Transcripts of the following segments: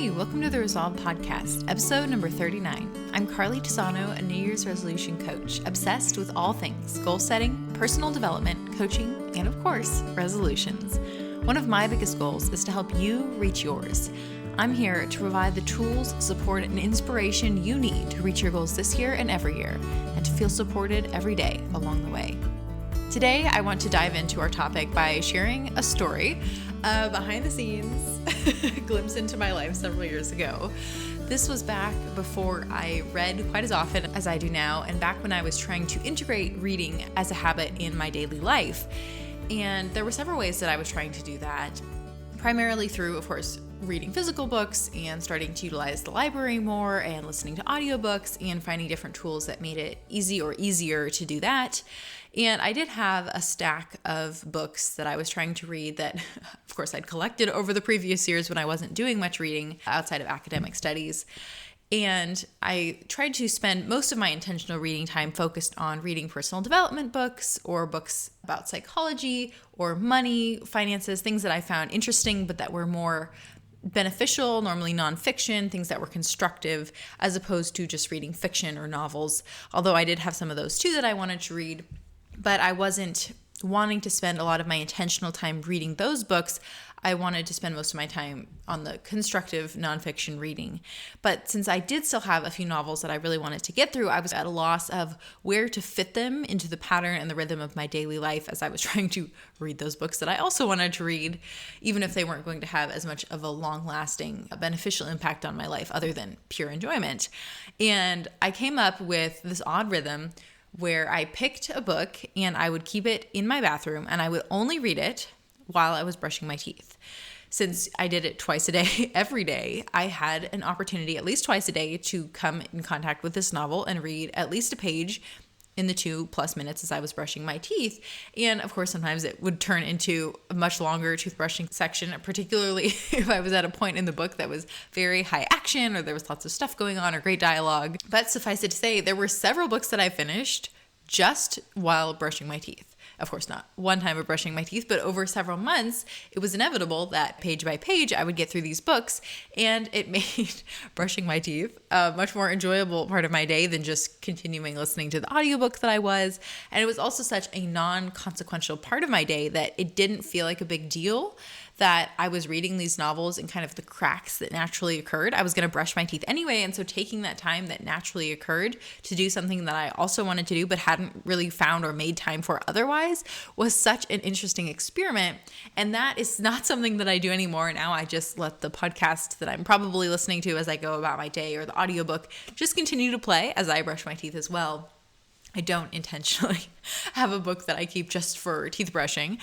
Hey, welcome to the Resolve Podcast, episode number 39. I'm Carly Tisano, a New Year's resolution coach, obsessed with all things goal setting, personal development, coaching, and of course, resolutions. One of my biggest goals is to help you reach yours. I'm here to provide the tools, support, and inspiration you need to reach your goals this year and every year, and to feel supported every day along the way. Today, I want to dive into our topic by sharing a story, a behind the scenes glimpse into my life several years ago. This was back before I read quite as often as I do now, and back when I was trying to integrate reading as a habit in my daily life. And there were several ways that I was trying to do that, primarily through, of course, reading physical books and starting to utilize the library more and listening to audiobooks and finding different tools that made it easy or easier to do that. And I did have a stack of books that I was trying to read that, of course, I'd collected over the previous years when I wasn't doing much reading outside of academic studies. And I tried to spend most of my intentional reading time focused on reading personal development books or books about psychology or money, finances, things that I found interesting but that were more beneficial, normally nonfiction, things that were constructive, as opposed to just reading fiction or novels. Although I did have some of those too that I wanted to read, but I wasn't wanting to spend a lot of my intentional time reading those books. I wanted to spend most of my time on the constructive nonfiction reading. But since I did still have a few novels that I really wanted to get through, I was at a loss of where to fit them into the pattern and the rhythm of my daily life as I was trying to read those books that I also wanted to read, even if they weren't going to have as much of a long-lasting, beneficial impact on my life other than pure enjoyment. And I came up with this odd rhythm where I picked a book and I would keep it in my bathroom and I would only read it while I was brushing my teeth. Since I did it twice a day, every day, I had an opportunity at least twice a day to come in contact with this novel and read at least a page in the 2+ minutes as I was brushing my teeth. And of course, sometimes it would turn into a much longer toothbrushing section, particularly if I was at a point in the book that was very high action or there was lots of stuff going on or great dialogue. But suffice it to say, there were several books that I finished just while brushing my teeth. Of course, not one time of brushing my teeth, but over several months, it was inevitable that page by page, I would get through these books, and it made brushing my teeth a much more enjoyable part of my day than just continuing listening to the audiobook that I was. And it was also such a non-consequential part of my day that it didn't feel like a big deal that I was reading these novels in kind of the cracks that naturally occurred. I was going to brush my teeth anyway, and so taking that time that naturally occurred to do something that I also wanted to do but hadn't really found or made time for otherwise was such an interesting experiment. And that is not something that I do anymore. Now I just let the podcast that I'm probably listening to as I go about my day or the audiobook just continue to play as I brush my teeth as well. I don't intentionally have a book that I keep just for teeth brushing,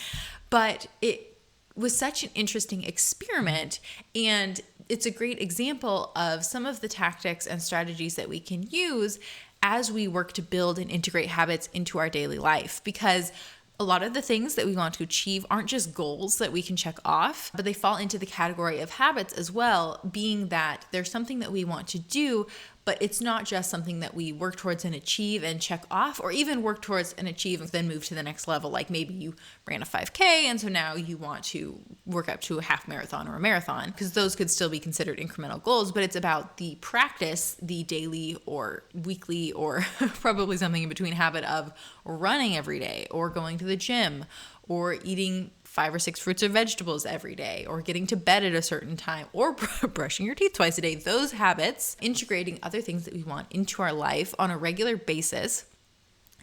but it was such an interesting experiment, and it's a great example of some of the tactics and strategies that we can use as we work to build and integrate habits into our daily life, because a lot of the things that we want to achieve aren't just goals that we can check off, but they fall into the category of habits as well, being that there's something that we want to do, but it's not just something that we work towards and achieve and check off, or even work towards and achieve and then move to the next level. Like maybe you ran a 5K and so now you want to work up to a half marathon or a marathon, because those could still be considered incremental goals, but it's about the practice, the daily or weekly or probably something in between habit of running every day or going to the gym or eating 5 or 6 fruits or vegetables every day, or getting to bed at a certain time, or brushing your teeth twice a day. Those habits, integrating other things that we want into our life on a regular basis,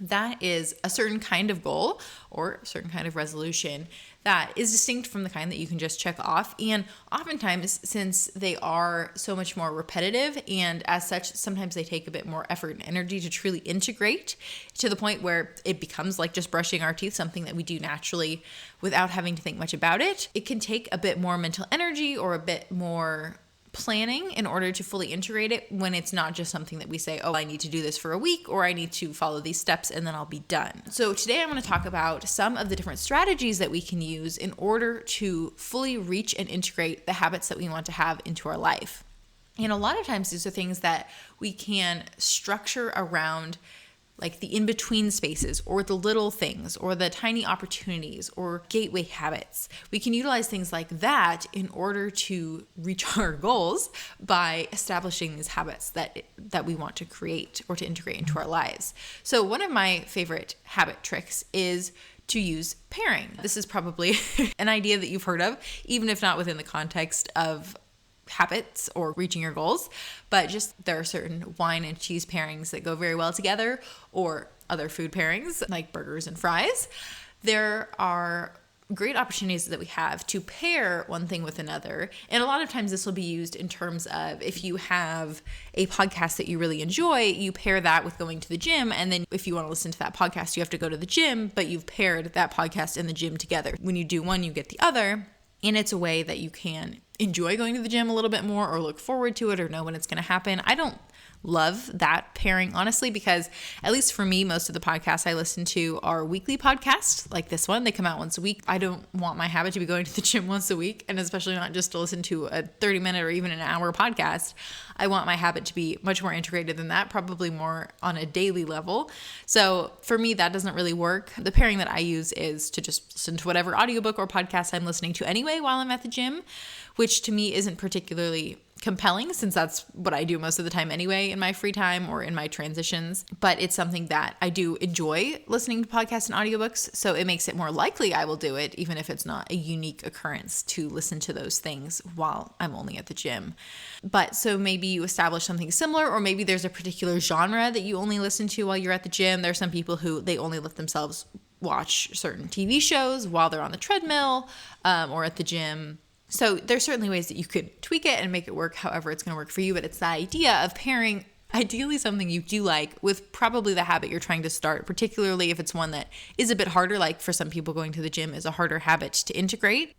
that is a certain kind of goal or a certain kind of resolution that is distinct from the kind that you can just check off. And oftentimes, since they are so much more repetitive and as such, sometimes they take a bit more effort and energy to truly integrate to the point where it becomes like just brushing our teeth, something that we do naturally without having to think much about it. It can take a bit more mental energy or a bit more planning in order to fully integrate it when it's not just something that we say, oh, I need to do this for a week, or I need to follow these steps and then I'll be done. So today I'm going to talk about some of the different strategies that we can use in order to fully reach and integrate the habits that we want to have into our life. And a lot of times these are things that we can structure around like the in-between spaces or the little things or the tiny opportunities or gateway habits. We can utilize things like that in order to reach our goals by establishing these habits that we want to create or to integrate into our lives. So one of my favorite habit tricks is to use pairing. This is probably an idea that you've heard of, even if not within the context of habits or reaching your goals, but just there are certain wine and cheese pairings that go very well together, or other food pairings like burgers and fries. There are great opportunities that we have to pair one thing with another. And a lot of times this will be used in terms of if you have a podcast that you really enjoy, you pair that with going to the gym. And then if you want to listen to that podcast, you have to go to the gym, but you've paired that podcast and the gym together. When you do one, you get the other. And it's a way that you can enjoy going to the gym a little bit more or look forward to it or know when it's going to happen. I don't love that pairing, honestly, because at least for me, most of the podcasts I listen to are weekly podcasts like this one. They come out once a week. I don't want my habit to be going to the gym once a week, and especially not just to listen to a 30-minute or even an hour podcast. I want my habit to be much more integrated than that, probably more on a daily level. So for me, that doesn't really work. The pairing that I use is to just listen to whatever audiobook or podcast I'm listening to anyway while I'm at the gym, which to me isn't particularly compelling since that's what I do most of the time anyway in my free time or in my transitions. But it's something that I do enjoy listening to podcasts and audiobooks. So it makes it more likely I will do it, even if it's not a unique occurrence to listen to those things while I'm only at the gym. But so maybe you establish something similar, or maybe there's a particular genre that you only listen to while you're at the gym. There's some people who they only let themselves watch certain TV shows while they're on the treadmill or at the gym. So there's certainly ways that you could tweak it and make it work however it's going to work for you, but it's the idea of pairing ideally something you do like with probably the habit you're trying to start, particularly if it's one that is a bit harder, like for some people going to the gym is a harder habit to integrate.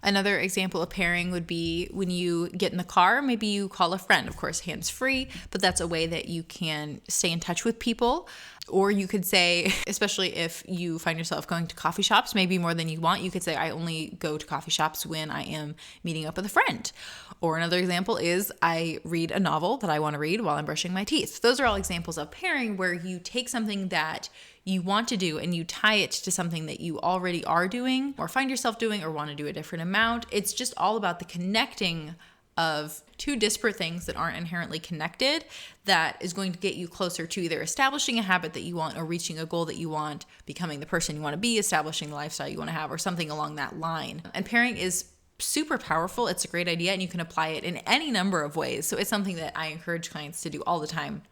Another example of pairing would be when you get in the car, maybe you call a friend, of course, hands-free, but that's a way that you can stay in touch with people. Or you could say, especially if you find yourself going to coffee shops, maybe more than you want, you could say, I only go to coffee shops when I am meeting up with a friend. Or another example is I read a novel that I want to read while I'm brushing my teeth. Those are all examples of pairing where you take something that you want to do and you tie it to something that you already are doing or find yourself doing or want to do a different amount. It's just all about the connecting of two disparate things that aren't inherently connected that is going to get you closer to either establishing a habit that you want or reaching a goal that you want, becoming the person you want to be, establishing the lifestyle you want to have, or something along that line. And pairing is super powerful. It's a great idea and you can apply it in any number of ways. So it's something that I encourage clients to do all the time.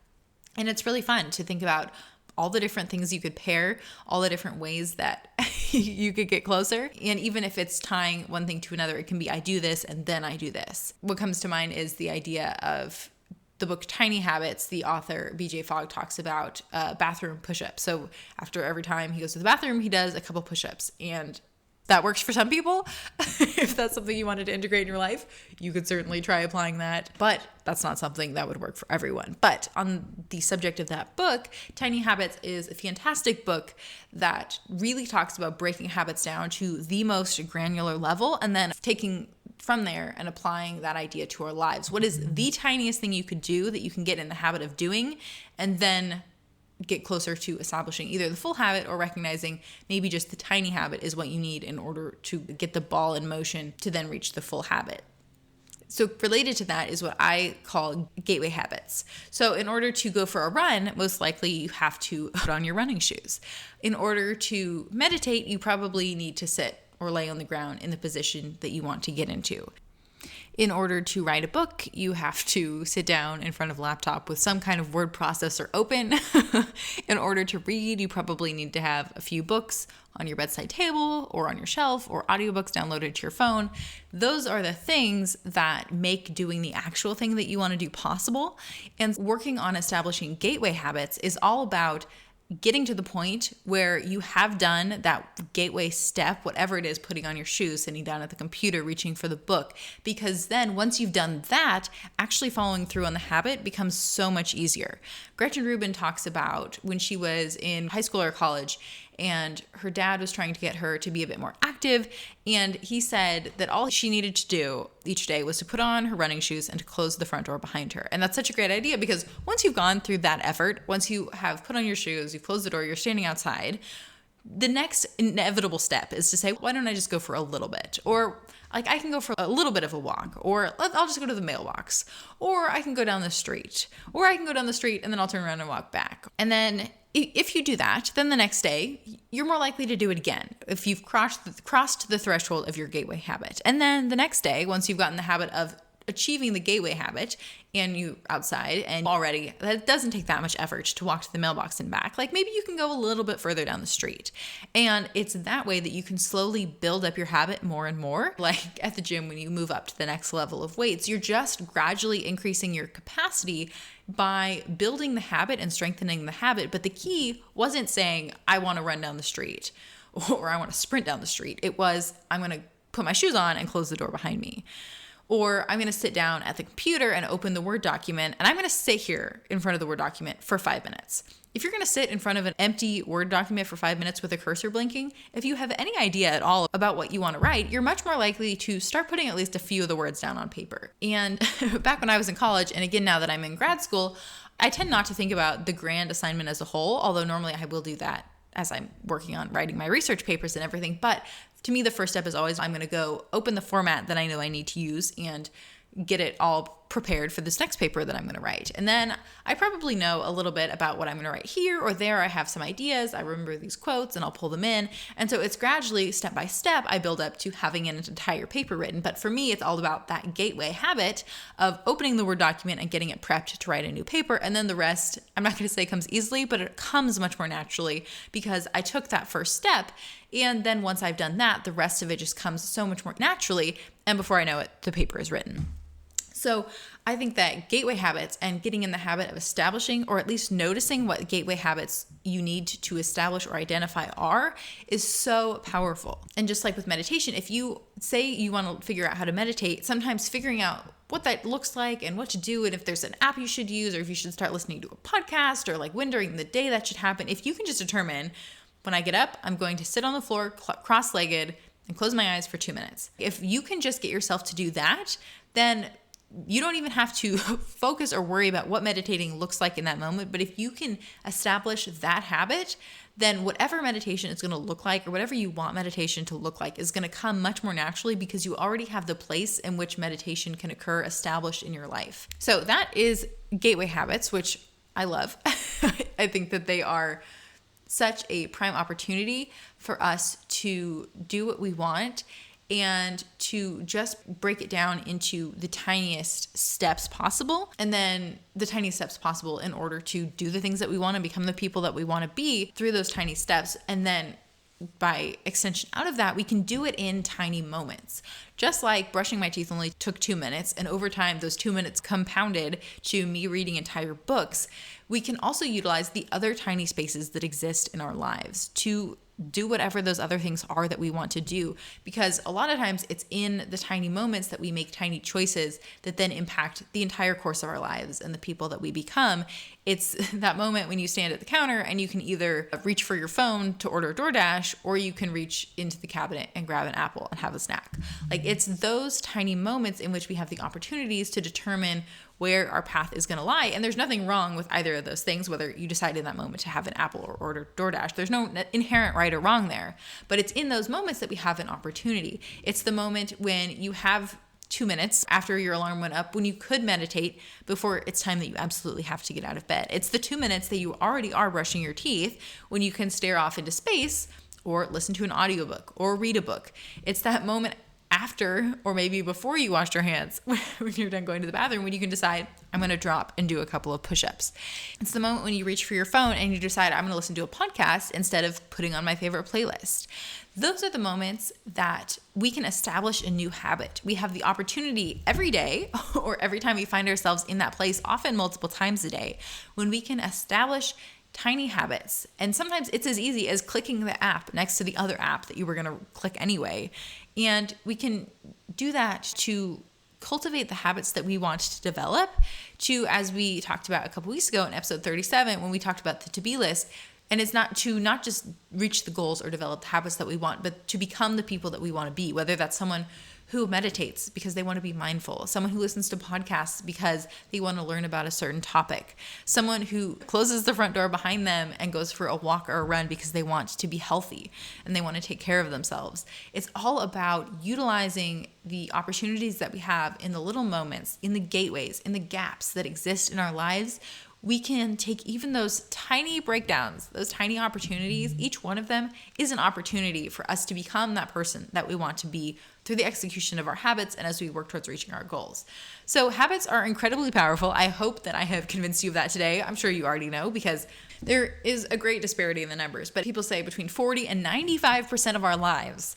And it's really fun to think about all the different things you could pair, all the different ways that you could get closer. And even if it's tying one thing to another, it can be I do this and then I do this. What comes to mind is the idea of the book Tiny Habits. The author, BJ Fogg, talks about bathroom push-ups. So after every time he goes to the bathroom, he does a couple push-ups. And that works for some people. If that's something you wanted to integrate in your life, you could certainly try applying that, but that's not something that would work for everyone. But on the subject of that book, Tiny Habits is a fantastic book that really talks about breaking habits down to the most granular level and then taking from there and applying that idea to our lives. What is the tiniest thing you could do that you can get in the habit of doing, and then get closer to establishing either the full habit or recognizing maybe just the tiny habit is what you need in order to get the ball in motion to then reach the full habit. So related to that is what I call gateway habits. So in order to go for a run, most likely you have to put on your running shoes. In order to meditate, you probably need to sit or lay on the ground in the position that you want to get into. In order to write a book, you have to sit down in front of a laptop with some kind of word processor open. In order to read, you probably need to have a few books on your bedside table or on your shelf or audiobooks downloaded to your phone. Those are the things that make doing the actual thing that you want to do possible. And working on establishing gateway habits is all about getting to the point where you have done that gateway step, whatever it is, putting on your shoes, sitting down at the computer, reaching for the book, because then once you've done that, actually following through on the habit becomes so much easier. Gretchen Rubin talks about when she was in high school or college and her dad was trying to get her to be a bit more active. And he said that all she needed to do each day was to put on her running shoes and to close the front door behind her. And that's such a great idea, because once you've gone through that effort, once you have put on your shoes, you've closed the door, you're standing outside, the next inevitable step is to say, why don't I just go for a little bit? Or like, I can go for a little bit of a walk, or I'll just go to the mailbox, or I can go down the street, or I can go down the street and then I'll turn around and walk back. And then if you do that, then the next day you're more likely to do it again if you've crossed the threshold of your gateway habit. And then the next day, once you've gotten the habit of achieving the gateway habit and you outside and already that doesn't take that much effort to walk to the mailbox and back, like maybe you can go a little bit further down the street. And it's that way that you can slowly build up your habit more and more. Like at the gym, when you move up to the next level of weights, you're just gradually increasing your capacity by building the habit and strengthening the habit. But the key wasn't saying, I want to run down the street or I want to sprint down the street. It was, I'm going to put my shoes on and close the door behind me. Or I'm going to sit down at the computer and open the Word document, and I'm going to sit here in front of the Word document for 5 minutes. If you're going to sit in front of an empty Word document for 5 minutes with a cursor blinking, if you have any idea at all about what you want to write, you're much more likely to start putting at least a few of the words down on paper. And back when I was in college, and again now that I'm in grad school, I tend not to think about the grand assignment as a whole, although normally I will do that as I'm working on writing my research papers and everything. But to me, the first step is always, I'm going to go open the format that I know I need to use and get it all prepared for this next paper that I'm going to write. And then I probably know a little bit about what I'm going to write here or there. I have some ideas. I remember these quotes and I'll pull them in. And so it's gradually, step by step, I build up to having an entire paper written. But for me, it's all about that gateway habit of opening the Word document and getting it prepped to write a new paper. And then the rest, I'm not going to say comes easily, but it comes much more naturally because I took that first step. And then once I've done that, the rest of it just comes so much more naturally. And before I know it, the paper is written. So I think that gateway habits and getting in the habit of establishing, or at least noticing what gateway habits you need to establish or identify are, is so powerful. And just like with meditation, if you say you want to figure out how to meditate, sometimes figuring out what that looks like and what to do, and if there's an app you should use, or if you should start listening to a podcast, or like when during the day that should happen, if you can just determine, when I get up, I'm going to sit on the floor cross-legged and close my eyes for 2 minutes. If you can just get yourself to do that, then you don't even have to focus or worry about what meditating looks like in that moment. But if you can establish that habit, then whatever meditation is going to look like, or whatever you want meditation to look like, is going to come much more naturally because you already have the place in which meditation can occur established in your life. So that is gateway habits, which I love. I think that they are such a prime opportunity for us to do what we want and to just break it down into the tiniest steps possible, and then the tiniest steps possible in order to do the things that we want and become the people that we want to be through those tiny steps. And then by extension out of that, we can do it in tiny moments. Just like brushing my teeth only took 2 minutes, and over time those 2 minutes compounded to me reading entire books, we can also utilize the other tiny spaces that exist in our lives to do whatever those other things are that we want to do. Because a lot of times it's in the tiny moments that we make tiny choices that then impact the entire course of our lives and the people that we become. It's that moment when you stand at the counter and you can either reach for your phone to order DoorDash, or you can reach into the cabinet and grab an apple and have a snack. Like, it's those tiny moments in which we have the opportunities to determine where our path is going to lie. And there's nothing wrong with either of those things, whether you decide in that moment to have an apple or order DoorDash. There's no inherent right or wrong there. But it's in those moments that we have an opportunity. It's the moment when you have 2 minutes after your alarm went up, when you could meditate before it's time that you absolutely have to get out of bed. It's the 2 minutes that you already are brushing your teeth when you can stare off into space or listen to an audiobook or read a book. It's that moment after, or maybe before you washed your hands when you're done going to the bathroom, when you can decide, I'm going to drop and do a couple of push-ups. It's the moment when you reach for your phone and you decide, I'm going to listen to a podcast instead of putting on my favorite playlist. Those are the moments that we can establish a new habit. We have the opportunity every day, or every time we find ourselves in that place, often multiple times a day, when we can establish tiny habits. And sometimes it's as easy as clicking the app next to the other app that you were going to click anyway. And we can do that to cultivate the habits that we want to develop, to, as we talked about a couple weeks ago in episode 37, when we talked about the to-be list, And it's not just reach the goals or develop the habits that we want, but to become the people that we want to be, whether that's someone who meditates because they want to be mindful, someone who listens to podcasts because they want to learn about a certain topic, someone who closes the front door behind them and goes for a walk or a run because they want to be healthy and they want to take care of themselves. It's all about utilizing the opportunities that we have in the little moments, in the gateways, in the gaps that exist in our lives. We can take even those tiny breakdowns, those tiny opportunities. Each one of them is an opportunity for us to become that person that we want to be through the execution of our habits and as we work towards reaching our goals. So habits are incredibly powerful. I hope that I have convinced you of that today. I'm sure you already know because there is a great disparity in the numbers, but people say between 40 and 95% of our lives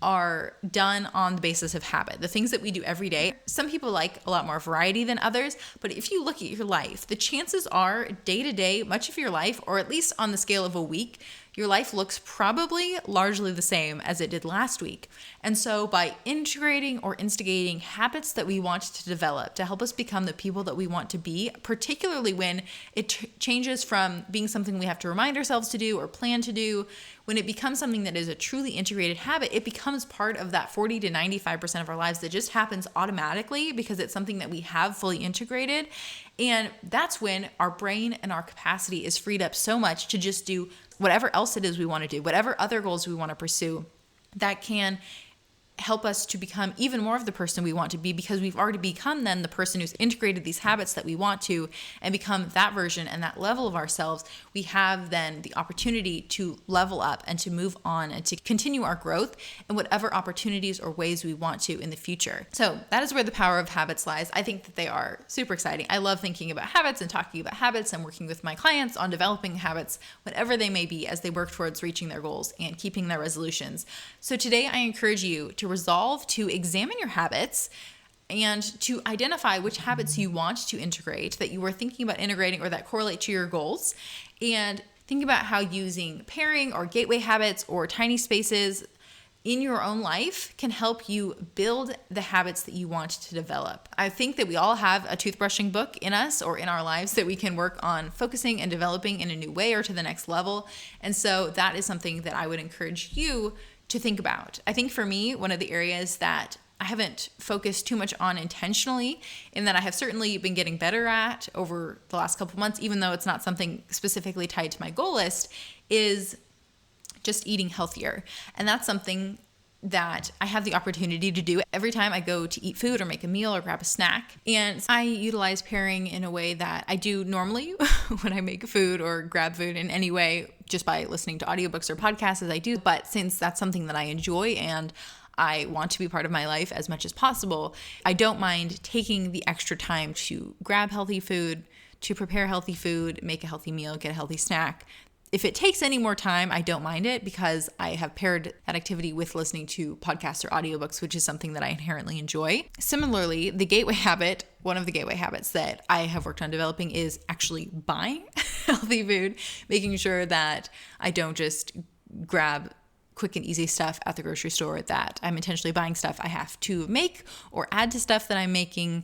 are done on the basis of habit, the things that we do every day. Some people like a lot more variety than others, but if you look at your life, the chances are day to day, much of your life, or at least on the scale of a week, your life looks probably largely the same as it did last week. And so by integrating or instigating habits that we want to develop to help us become the people that we want to be, particularly when it changes from being something we have to remind ourselves to do or plan to do, when it becomes something that is a truly integrated habit, it becomes part of that 40 to 95% of our lives that just happens automatically because it's something that we have fully integrated. And that's when our brain and our capacity is freed up so much to just do whatever else it is we want to do, whatever other goals we want to pursue, that can help us to become even more of the person we want to be, because we've already become then the person who's integrated these habits that we want to and become that version and that level of ourselves. We have then the opportunity to level up and to move on and to continue our growth in whatever opportunities or ways we want to in the future. So that is where the power of habits lies. I think that they are super exciting. I love thinking about habits and talking about habits and working with my clients on developing habits, whatever they may be, as they work towards reaching their goals and keeping their resolutions. So today I encourage you to resolve to examine your habits and to identify which habits you want to integrate, that you are thinking about integrating or that correlate to your goals, and think about how using pairing or gateway habits or tiny spaces in your own life can help you build the habits that you want to develop. I think that we all have a toothbrushing book in us or in our lives that we can work on focusing and developing in a new way or to the next level. And so that is something that I would encourage you to think about. I think for me, one of the areas that I haven't focused too much on intentionally, and that I have certainly been getting better at over the last couple months, even though it's not something specifically tied to my goal list, is just eating healthier. And that's something that I have the opportunity to do every time I go to eat food or make a meal or grab a snack. And I utilize pairing in a way that I do normally when I make food or grab food in any way, just by listening to audiobooks or podcasts as I do. But since that's something that I enjoy and I want to be part of my life as much as possible, I don't mind taking the extra time to grab healthy food, to prepare healthy food, make a healthy meal, get a healthy snack. If it takes any more time, I don't mind it because I have paired that activity with listening to podcasts or audiobooks, which is something that I inherently enjoy. Similarly, the gateway habit, one of the gateway habits that I have worked on developing is actually buying healthy food, making sure that I don't just grab quick and easy stuff at the grocery store, that I'm intentionally buying stuff I have to make or add to stuff that I'm making.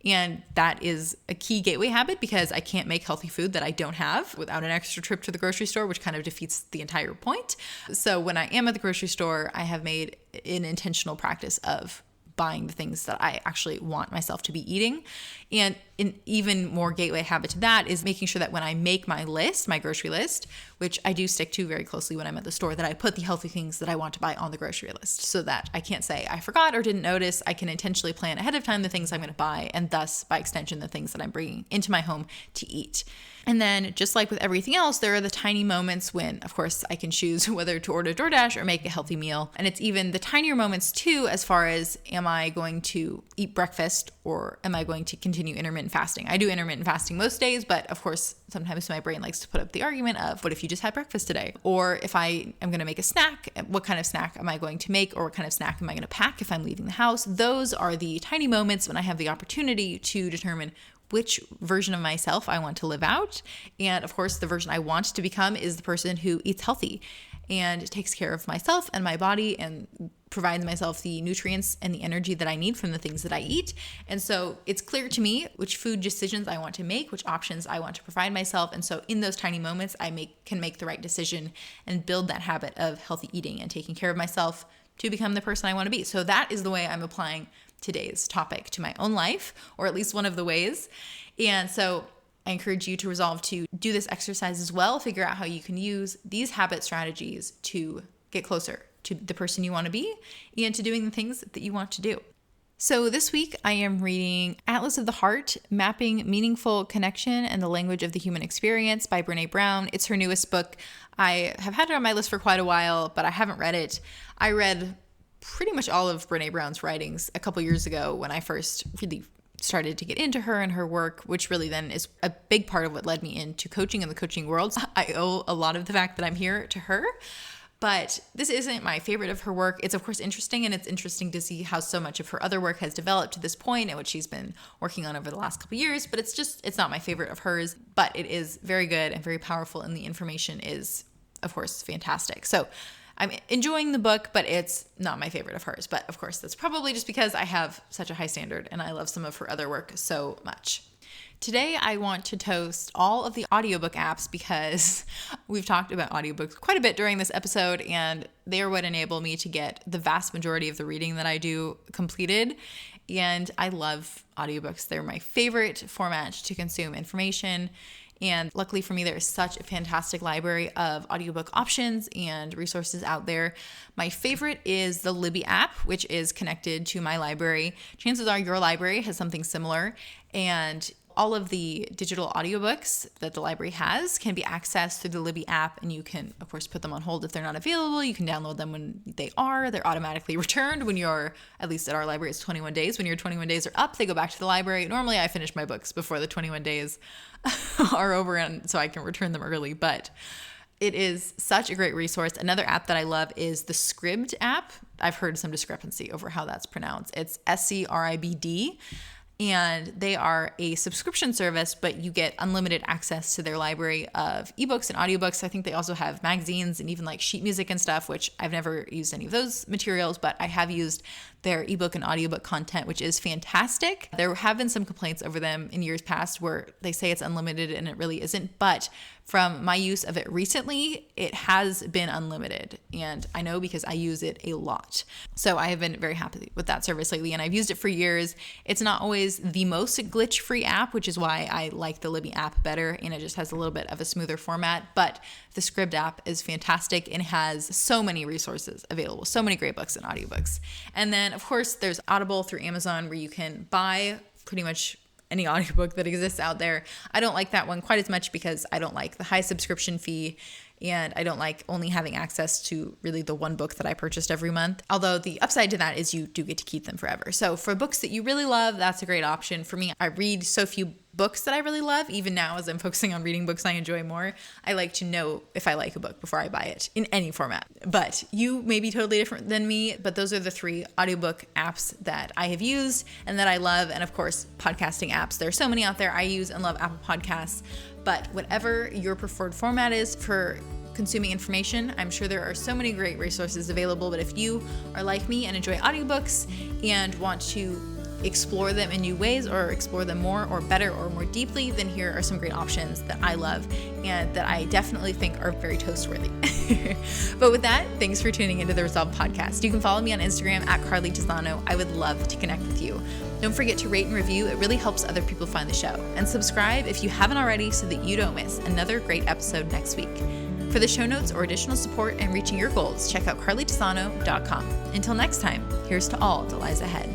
And that is a key gateway habit because I can't make healthy food that I don't have without an extra trip to the grocery store, which kind of defeats the entire point. So when I am at the grocery store, I have made an intentional practice of buying the things that I actually want myself to be eating. And an even more gateway habit to that is making sure that when I make my list, my grocery list, which I do stick to very closely when I'm at the store, that I put the healthy things that I want to buy on the grocery list so that I can't say I forgot or didn't notice. I can intentionally plan ahead of time the things I'm going to buy, and thus, by extension, the things that I'm bringing into my home to eat. And then just like with everything else, there are the tiny moments when, of course, I can choose whether to order DoorDash or make a healthy meal. And it's even the tinier moments too, as far as, am I going to eat breakfast or am I going to continue intermittent fasting? I do intermittent fasting most days, but of course, sometimes my brain likes to put up the argument of, what if you just had breakfast today? Or if I am going to make a snack, what kind of snack am I going to make? Or what kind of snack am I going to pack if I'm leaving the house? Those are the tiny moments when I have the opportunity to determine which version of myself I want to live out. And of course, the version I want to become is the person who eats healthy. and takes care of myself and my body and provides myself the nutrients and the energy that I need from the things that I eat. And so it's clear to me which food decisions I want to make, which options I want to provide myself. And so in those tiny moments, I can make the right decision and build that habit of healthy eating and taking care of myself to become the person I want to be. So that is the way I'm applying today's topic to my own life, or at least one of the ways. And so I encourage you to resolve to do this exercise as well. Figure out how you can use these habit strategies to get closer to the person you want to be and to doing the things that you want to do. So this week I am reading Atlas of the Heart, Mapping Meaningful Connection and the Language of the Human Experience by Brene Brown. It's her newest book. I have had it on my list for quite a while, but I haven't read it. I read pretty much all of Brene Brown's writings a couple years ago when I first really started to get into her and her work, which really then is a big part of what led me into coaching and the coaching world. I owe a lot of the fact that I'm here to her. But this isn't my favorite of her work. It's of course interesting, and it's interesting to see how so much of her other work has developed to this point and what she's been working on over the last couple of years. But it's not my favorite of hers, but it is very good and very powerful, and the information is, of course, fantastic. So I'm enjoying the book, but it's not my favorite of hers. But of course, that's probably just because I have such a high standard and I love some of her other work so much. Today, I want to toast all of the audiobook apps because we've talked about audiobooks quite a bit during this episode, and they are what enable me to get the vast majority of the reading that I do completed. And I love audiobooks. They're my favorite format to consume information. And luckily for me, there is such a fantastic library of audiobook options and resources out there. My favorite is the Libby app, which is connected to my library. Chances are your library has something similar, and all of the digital audiobooks that the library has can be accessed through the Libby app, and you can, of course, put them on hold if they're not available. You can download them when they are. They're automatically returned when at least at our library, it's 21 days. When your 21 days are up, they go back to the library. Normally, I finish my books before the 21 days are over, and so I can return them early, but it is such a great resource. Another app that I love is the Scribd app. I've heard some discrepancy over how that's pronounced. It's Scribd. And they are a subscription service, but you get unlimited access to their library of ebooks and audiobooks. I think they also have magazines and even like sheet music and stuff, which I've never used any of those materials, but I have used their ebook and audiobook content, which is fantastic. There have been some complaints over them in years past where they say it's unlimited and it really isn't, but from my use of it recently, it has been unlimited. And I know because I use it a lot. So I have been very happy with that service lately, and I've used it for years. It's not always the most glitch-free app, which is why I like the Libby app better, and it just has a little bit of a smoother format. But the Scribd app is fantastic and has so many resources available, so many great books and audiobooks. And then, of course, there's Audible through Amazon where you can buy pretty much any audiobook that exists out there. I don't like that one quite as much because I don't like the high subscription fee, and I don't like only having access to really the one book that I purchased every month. Although the upside to that is you do get to keep them forever. So for books that you really love, that's a great option. For me, I read so few books that I really love. Even now, as I'm focusing on reading books I enjoy more, I like to know if I like a book before I buy it in any format. But you may be totally different than me, but those are the 3 audiobook apps that I have used and that I love. And of course, podcasting apps. There are so many out there. I use and love Apple Podcasts, but whatever your preferred format is for consuming information, I'm sure there are so many great resources available. But if you are like me and enjoy audiobooks and want to explore them in new ways or explore them more or better or more deeply, then here are some great options that I love and that I definitely think are very toast-worthy. But with that, thanks for tuning into the Resolve podcast. You can follow me on Instagram at Carly Tisano. I would love to connect with you. Don't forget to rate and review. It really helps other people find the show. And subscribe if you haven't already so that you don't miss another great episode next week. For the show notes or additional support in reaching your goals, check out carlytisano.com. Until next time, here's to all that lies ahead.